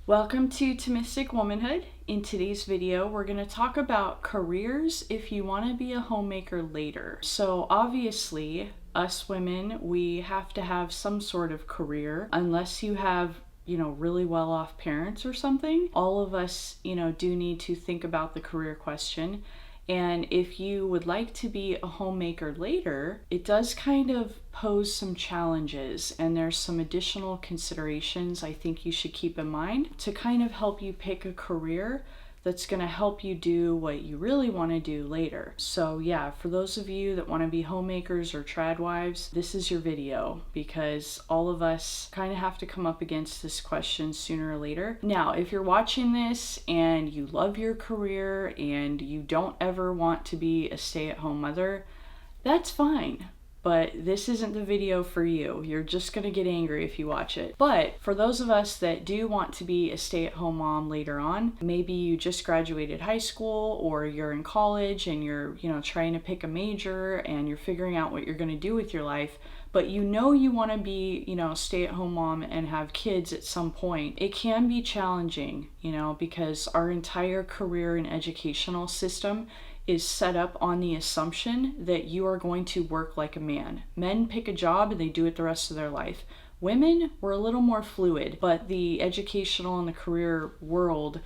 Welcome to Thomistic Womanhood. In today's video, we're going to talk about careers if you want to be a homemaker later. So obviously, us women, we have to have some sort of career unless you have really well-off parents or something. All of us, do need to think about the career question. And if you would like to be a homemaker later, it does kind of pose some challenges, and there's some additional considerations I think you should keep in mind to kind of help you pick a career that's going to help you do what you really want to do later. So yeah, for those of you that want to be homemakers or tradwives, this is your video, because all of us kind of have to come up against this question sooner or later. Now, if you're watching this and you love your career and you don't ever want to be a stay-at-home mother, that's fine. But this isn't the video for you. You're just gonna get angry if you watch it. But for those of us that do want to be a stay-at-home mom later on, maybe you just graduated high school or you're in college and you're, trying to pick a major and you're figuring out what you're gonna do with your life, but you want to be, a stay-at-home mom and have kids at some point. It can be challenging, because our entire career and educational system is set up on the assumption that you are going to work like a man. Men pick a job and they do it the rest of their life. Women, we're a little more fluid, but the educational and the career world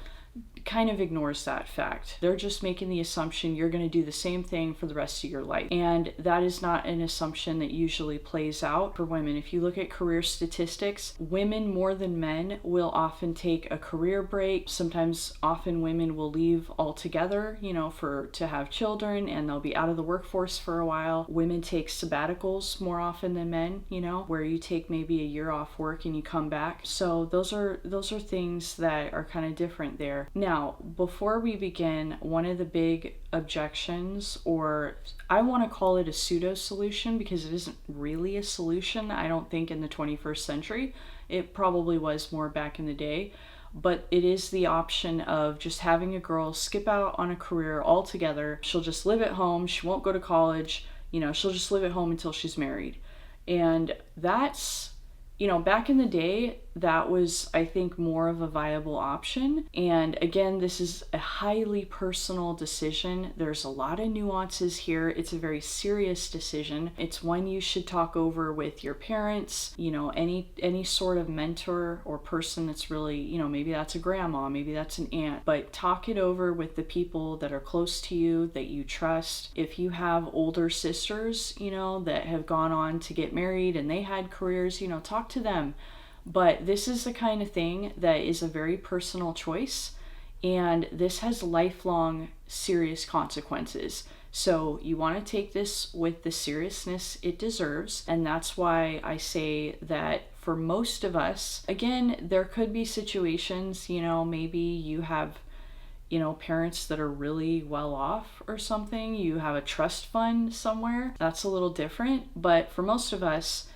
kind of ignores that fact. They're just making the assumption you're going to do the same thing for the rest of your life. And that is not an assumption that usually plays out for women. If you look at career statistics, women more than men will often take a career break. Often women will leave altogether, to have children, and they'll be out of the workforce for a while. Women take sabbaticals more often than men, where you take maybe a year off work and you come back. So those are things that are kind of different there. Now, before we begin, one of the big objections, or I want to call it a pseudo solution because it isn't really a solution, I don't think, in the 21st century. It probably was more back in the day, but it is the option of just having a girl skip out on a career altogether. She'll just live at home, she won't go to college, she'll just live at home until she's married. And that's, back in the day, that was, I think, more of a viable option. And again, this is a highly personal decision. There's a lot of nuances here. It's a very serious decision. It's one you should talk over with your parents, any sort of mentor or person that's really, maybe that's a grandma, maybe that's an aunt, but talk it over with the people that are close to you, that you trust. If you have older sisters, that have gone on to get married and they had careers, talk to them. But this is the kind of thing that is a very personal choice, and this has lifelong serious consequences. So you want to take this with the seriousness it deserves, and that's why I say that for most of us, again, there could be situations, maybe you have parents that are really well off or something, you have a trust fund somewhere, that's a little different. But for most of us,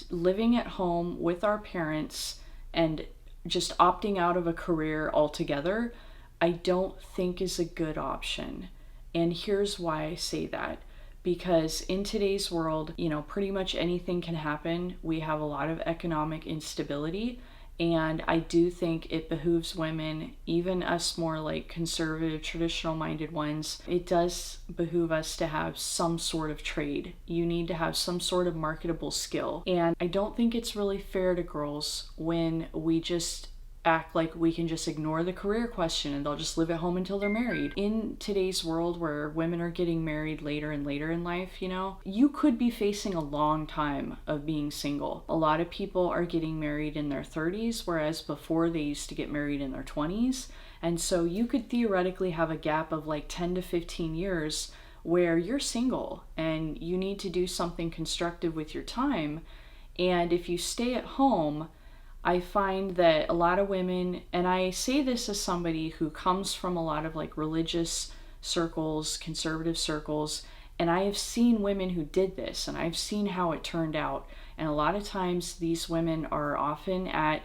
living at home with our parents and just opting out of a career altogether, I don't think is a good option. And here's why I say that. Because in today's world, pretty much anything can happen. We have a lot of economic instability. And I do think it behooves women, even us more like conservative, traditional-minded ones, it does behoove us to have some sort of trade. You need to have some sort of marketable skill. And I don't think it's really fair to girls when we just act like we can just ignore the career question and they'll just live at home until they're married. In today's world where women are getting married later and later in life, you could be facing a long time of being single. A lot of people are getting married in their 30s, whereas before they used to get married in their 20s. And so you could theoretically have a gap of like 10 to 15 years where you're single and you need to do something constructive with your time. And if you stay at home, I find that a lot of women, and I say this as somebody who comes from a lot of like religious circles, conservative circles, and I have seen women who did this, and I've seen how it turned out. And a lot of times these women are often at,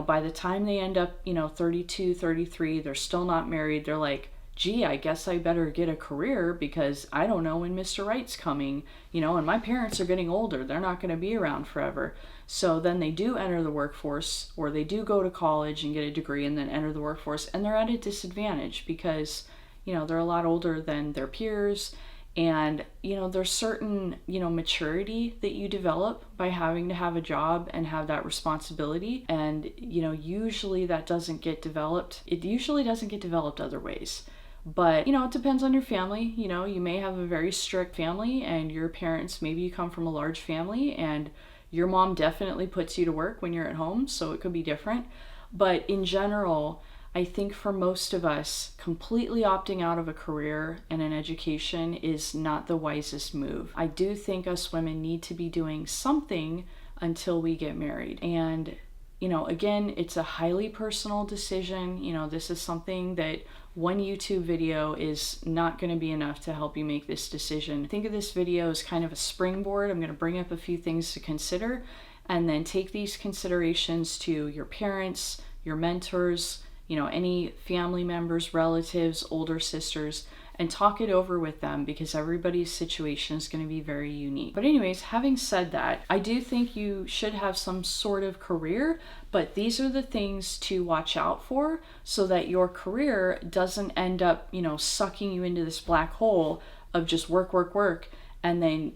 by the time they end up, 32, 33, they're still not married. They're like gee, I guess I better get a career because I don't know when Mr. Right's coming, and my parents are getting older. They're not going to be around forever. So then they do enter the workforce, or they do go to college and get a degree and then enter the workforce, and they're at a disadvantage because, they're a lot older than their peers. And, there's certain, maturity that you develop by having to have a job and have that responsibility. And, usually that doesn't get developed. It usually doesn't get developed other ways. But, it depends on your family. You may have a very strict family and your parents, maybe you come from a large family and your mom definitely puts you to work when you're at home. So it could be different. But in general, I think for most of us, completely opting out of a career and an education is not the wisest move. I do think us women need to be doing something until we get married. And, again, it's a highly personal decision. This is something that one YouTube video is not going to be enough to help you make this decision. Think of this video as kind of a springboard. I'm going to bring up a few things to consider and then take these considerations to your parents, your mentors, any family members, relatives, older sisters, and talk it over with them because everybody's situation is going to be very unique. But anyways, having said that, I do think you should have some sort of career, but these are the things to watch out for so that your career doesn't end up, sucking you into this black hole of just work, work, work, and then,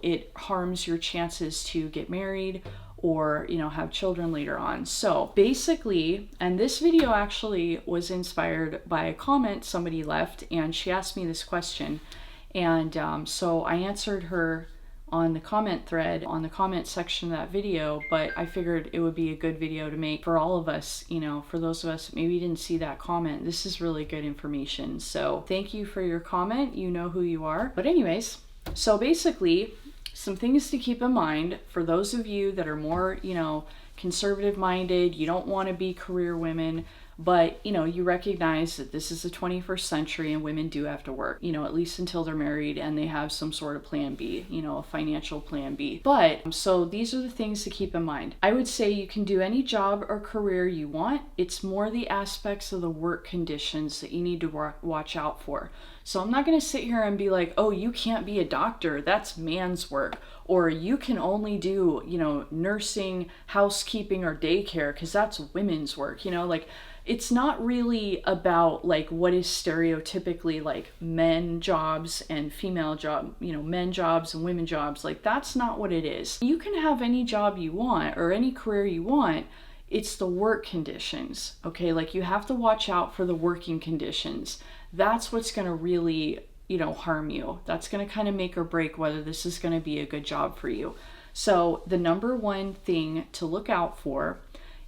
it harms your chances to get married or, have children later on. So basically, and this video actually was inspired by a comment somebody left, and she asked me this question. And so I answered her on the comment thread, on the comment section of that video, but I figured it would be a good video to make for all of us, for those of us that maybe didn't see that comment. This is really good information. So thank you for your comment. You know who you are. But anyways, so basically, some things to keep in mind for those of you that are more, conservative minded, you don't want to be career women, but, you recognize that this is the 21st century and women do have to work, at least until they're married and they have some sort of plan B, a financial plan B. But so these are the things to keep in mind. I would say you can do any job or career you want. It's more the aspects of the work conditions that you need to watch out for. So I'm not going to sit here and be like, oh, you can't be a doctor. That's man's work. Or you can only do, nursing, housekeeping, or daycare because that's women's work. It's not really about like what is stereotypically like men jobs and female job, men jobs and women jobs. Like that's not what it is. You can have any job you want or any career you want. It's the work conditions. Okay. Like you have to watch out for the working conditions. That's what's going to really, harm you. That's going to kind of make or break whether this is going to be a good job for you. So the number one thing to look out for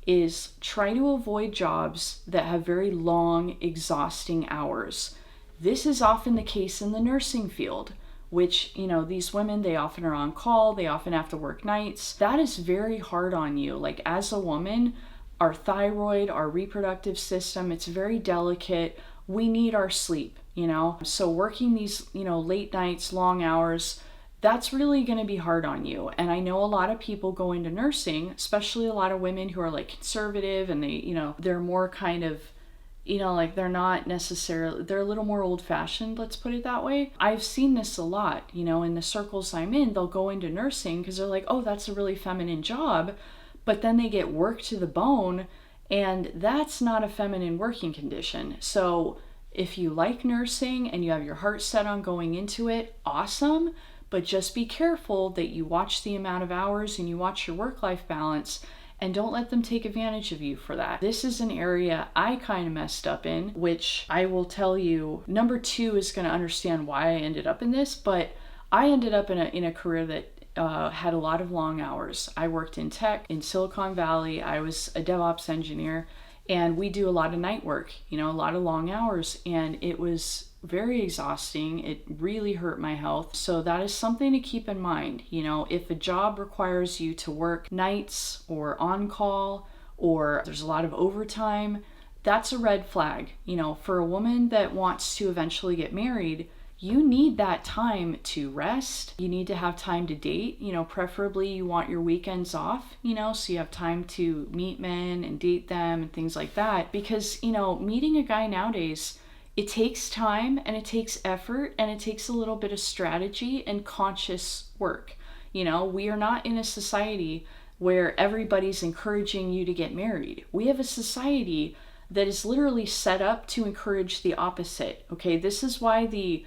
is try to avoid jobs that have very long, exhausting hours. This is often the case in the nursing field, which, these women, they often are on call, they often have to work nights. That is very hard on you. Like as a woman, our thyroid, our reproductive system, it's very delicate. We need our sleep, So working these, late nights, long hours, that's really going to be hard on you. And I know a lot of people go into nursing, especially a lot of women who are like conservative and they, they're more kind of, like they're not necessarily, they're a little more old fashioned, let's put it that way. I've seen this a lot, in the circles I'm in, they'll go into nursing because they're like, oh, that's a really feminine job. But then they get worked to the bone and that's not a feminine working condition. So if you like nursing and you have your heart set on going into it, awesome. But just be careful that you watch the amount of hours and you watch your work-life balance and don't let them take advantage of you for that. This is an area I kind of messed up in, which I will tell you, number 2 is going to understand why I ended up in this, but I ended up in a career that had a lot of long hours. I worked in tech in Silicon Valley. I was a DevOps engineer and we do a lot of night work, a lot of long hours, and it was very exhausting. It really hurt my health. So that is something to keep in mind. If a job requires you to work nights or on call, or there's a lot of overtime, that's a red flag. For a woman that wants to eventually get married, you need that time to rest. You need to have time to date. Preferably you want your weekends off, so you have time to meet men and date them and things like that. Because, meeting a guy nowadays, It takes time and it takes effort and it takes a little bit of strategy and conscious work. You know, we are not in a society where everybody's encouraging you to get married. We have a society that is literally set up to encourage the opposite. Okay, this is why the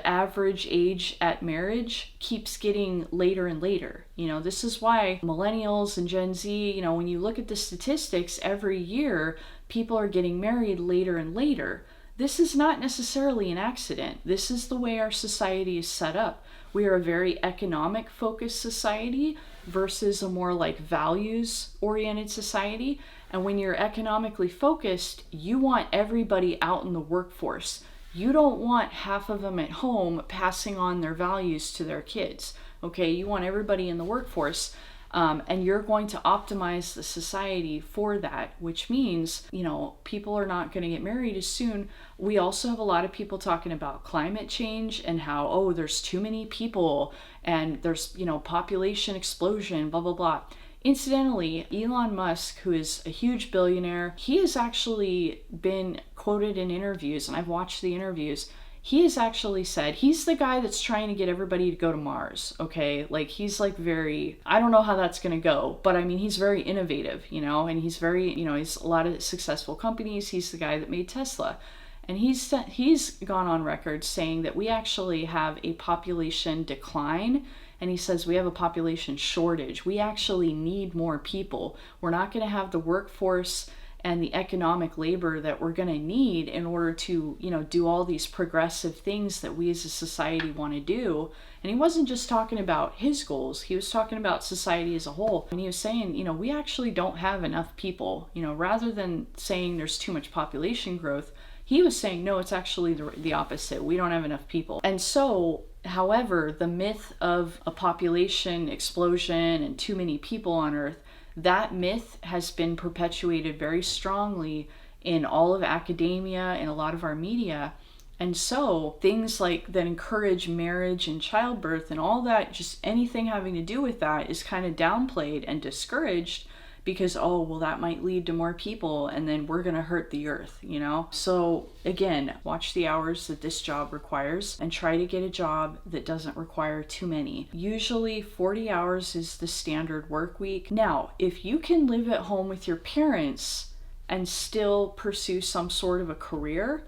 average age at marriage keeps getting later and later. You know, this is why millennials and Gen Z, you know, when you look at the statistics, every year people are getting married later and later. This is not necessarily an accident. This is the way our society is set up. We are a very economic focused society versus a more like values oriented society. And when you're economically focused, you want everybody out in the workforce. You don't want half of them at home passing on their values to their kids. Okay, you want everybody in the workforce. And you're going to optimize the society for that, which means, you know, people are not going to get married as soon. We also have a lot of people talking about climate change and how, oh, there's too many people and there's, you know, population explosion, blah, blah, blah. Incidentally, Elon Musk, who is a huge billionaire, he has actually been quoted in interviews, and I've watched the interviews. He has actually said he's the guy that's trying to get everybody to go to Mars, okay? Like, he's like very, I don't know how that's going to go, but I mean, he's very innovative, you know, and he's very, you know, he's a lot of successful companies. He's the guy that made Tesla. And he's gone on record saying that we actually have a population decline. And he says we have a population shortage. We actually need more people. We're not going to have the workforce and the economic labor that we're going to need in order to, you know, do all these progressive things that we as a society want to do. And he wasn't just talking about his goals. He was talking about society as a whole. And he was saying, you know, we actually don't have enough people. You know, rather than saying there's too much population growth, he was saying, no, it's actually the opposite. We don't have enough people. And so, however, the myth of a population explosion and too many people on Earth, that myth has been perpetuated very strongly in all of academia and a lot of our media. And so things like that encourage marriage and childbirth and all that, just anything having to do with that is kind of downplayed and discouraged because, oh, well, that might lead to more people and then we're going to hurt the earth, you know? So again, watch the hours that this job requires and try to get a job that doesn't require too many. Usually 40 hours is the standard work week. Now, if you can live at home with your parents and still pursue some sort of a career,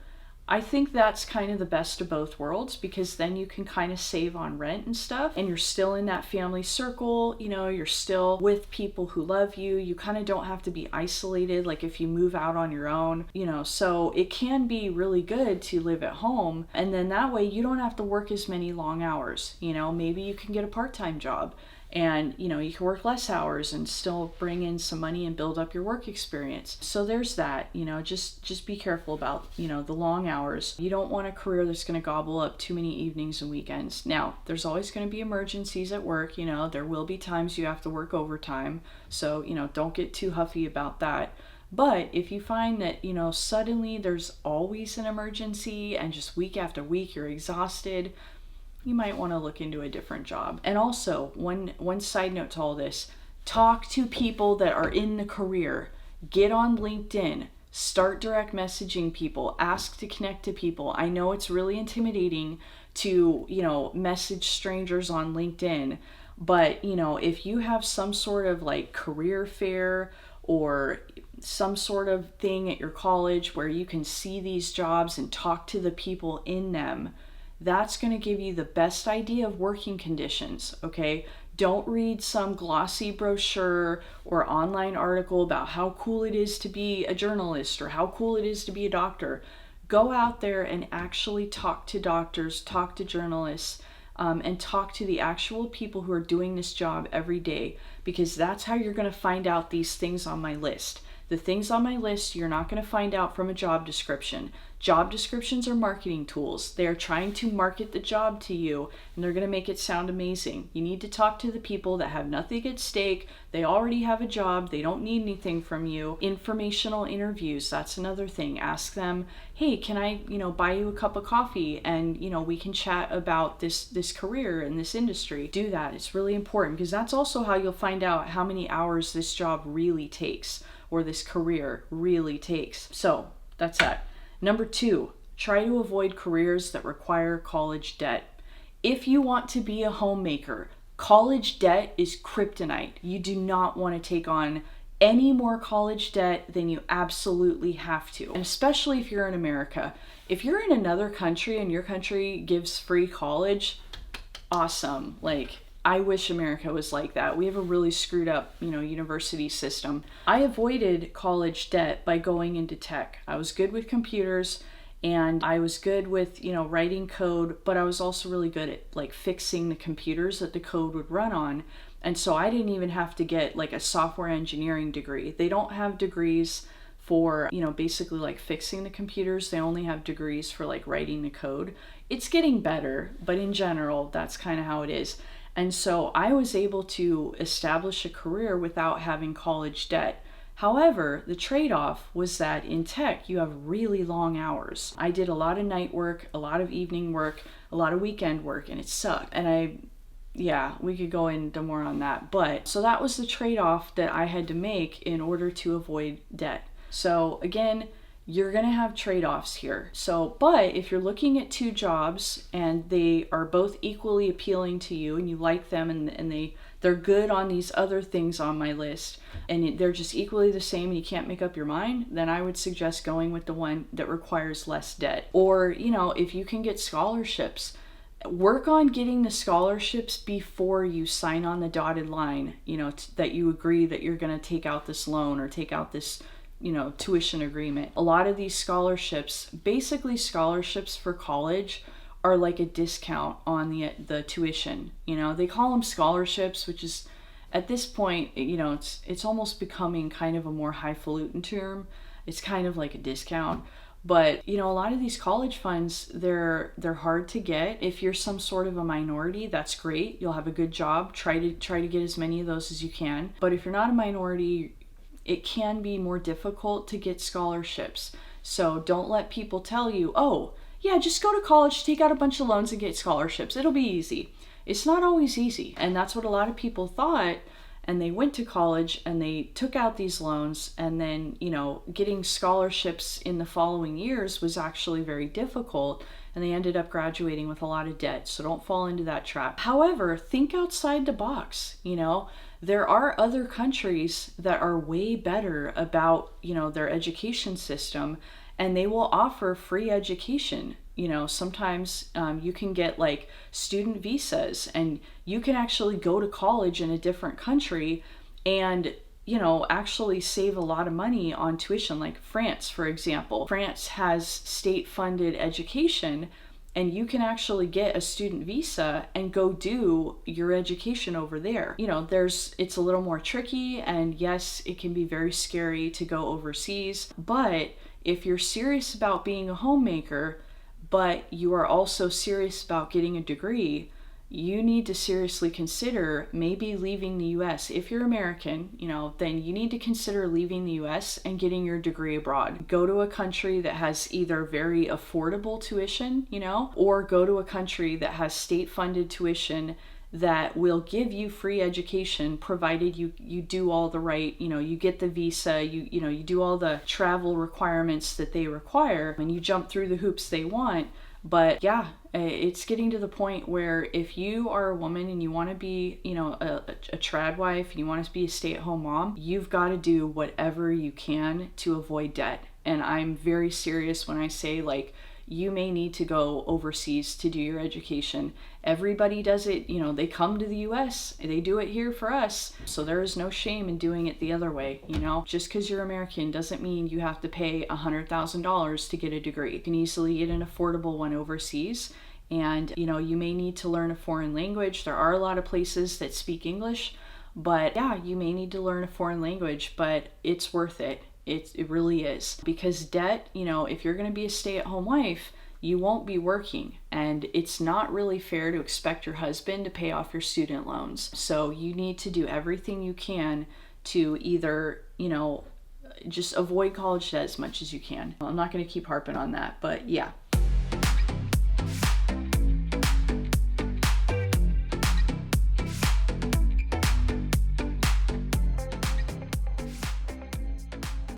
I think that's kind of the best of both worlds, because then you can kind of save on rent and stuff, and you're still in that family circle, you know, you're still with people who love you. You kind of don't have to be isolated like if you move out on your own, you know, so it can be really good to live at home, and then that way you don't have to work as many long hours. You know, maybe you can get a part-time job and, you know, you can work less hours and still bring in some money and build up your work experience. So there's that, you know, just be careful about, you know, the long hours. You don't want a career that's going to gobble up too many evenings and weekends. Now, there's always going to be emergencies at work, you know, there will be times you have to work overtime. So, you know, don't get too huffy about that. But if you find that, you know, suddenly there's always an emergency and just week after week you're exhausted, you might want to look into a different job. And also, one side note to all this, talk to people that are in the career. Get on LinkedIn. Start direct messaging people. Ask to connect to people. I know it's really intimidating to, you know, message strangers on LinkedIn, but, you know, if you have some sort of like career fair or some sort of thing at your college where you can see these jobs and talk to the people in them, that's going to give you the best idea of working conditions, okay? Don't read some glossy brochure or online article about how cool it is to be a journalist or how cool it is to be a doctor. Go out there and actually talk to doctors, talk to journalists, and talk to the actual people who are doing this job every day, because that's how you're going to find out these things on my list. The things on my list you're not going to find out from a job description. Job descriptions are marketing tools. They are trying to market the job to you, and they're going to make it sound amazing. You need to talk to the people that have nothing at stake. They already have a job. They don't need anything from you. Informational interviews, that's another thing. Ask them, hey, can I, you know, buy you a cup of coffee and, you know, we can chat about this career in this industry. Do that. It's really important, because that's also how you'll find out how many hours this job really takes or this career really takes. So that's that. Number 2, try to avoid careers that require college debt. If you want to be a homemaker, college debt is kryptonite. You do not want to take on any more college debt than you absolutely have to. And especially if you're in America. If you're in another country and your country gives free college, awesome. Like, I wish America was like that. We have a really screwed up, university system. I avoided college debt by going into tech. I was good with computers and I was good with, writing code, but I was also really good at like fixing the computers that the code would run on. And so I didn't even have to get like a software engineering degree. They don't have degrees for, basically like fixing the computers. They only have degrees for like writing the code. It's getting better, but in general, that's kind of how it is. And so I was able to establish a career without having college debt. However, the trade-off was that in tech, you have really long hours. I did a lot of night work, a lot of evening work, a lot of weekend work, and it sucked. And we could go into more on that. But so that was the trade-off that I had to make in order to avoid debt. So again, you're going to have trade-offs here. But if you're looking at two jobs and they are both equally appealing to you and you like them and they're good on these other things on my list and they're just equally the same and you can't make up your mind, then I would suggest going with the one that requires less debt. Or, if you can get scholarships, work on getting the scholarships before you sign on the dotted line, that you agree that you're going to take out this loan or take out this tuition agreement. A lot of these scholarships, basically scholarships for college, are like a discount on the tuition. They call them scholarships, which is at this point, it's almost becoming kind of a more highfalutin term. It's kind of like a discount. But a lot of these college funds, they're hard to get. If you're some sort of a minority, that's great. You'll have a good job. Try to get as many of those as you can. But if you're not a minority, it can be more difficult to get scholarships. So don't let people tell you, oh, yeah, just go to college, take out a bunch of loans and get scholarships. It'll be easy. It's not always easy. And that's what a lot of people thought. And they went to college and they took out these loans, and then, getting scholarships in the following years was actually very difficult, and they ended up graduating with a lot of debt. So don't fall into that trap. However, think outside the box. There are other countries that are way better about, their education system, and they will offer free education. Sometimes you can get like student visas and you can actually go to college in a different country and, actually save a lot of money on tuition. Like France, for example. France has state-funded education, and you can actually get a student visa and go do your education over there. It's a little more tricky, and yes, it can be very scary to go overseas, but if you're serious about being a homemaker, but you are also serious about getting a degree, you need to seriously consider maybe leaving the US. If you're American, then you need to consider leaving the US and getting your degree abroad. Go to a country that has either very affordable tuition, or go to a country that has state-funded tuition that will give you free education, provided you do all the right, you get the visa, you do all the travel requirements that they require, and you jump through the hoops they want. But yeah, it's getting to the point where if you are a woman and you want to be, a tradwife and you want to be a stay-at-home mom, you've got to do whatever you can to avoid debt. And I'm very serious when I say, like, you may need to go overseas to do your education. Everybody does it, they come to the US, they do it here for us. So there is no shame in doing it the other way, Just because you're American doesn't mean you have to pay $100,000 to get a degree. You can easily get an affordable one overseas. And, you may need to learn a foreign language. There are a lot of places that speak English, but yeah, you may need to learn a foreign language, but it's worth it. It really is. Because debt, if you're going to be a stay-at-home wife, you won't be working. And it's not really fair to expect your husband to pay off your student loans. So you need to do everything you can to either, just avoid college debt as much as you can. I'm not going to keep harping on that, but yeah.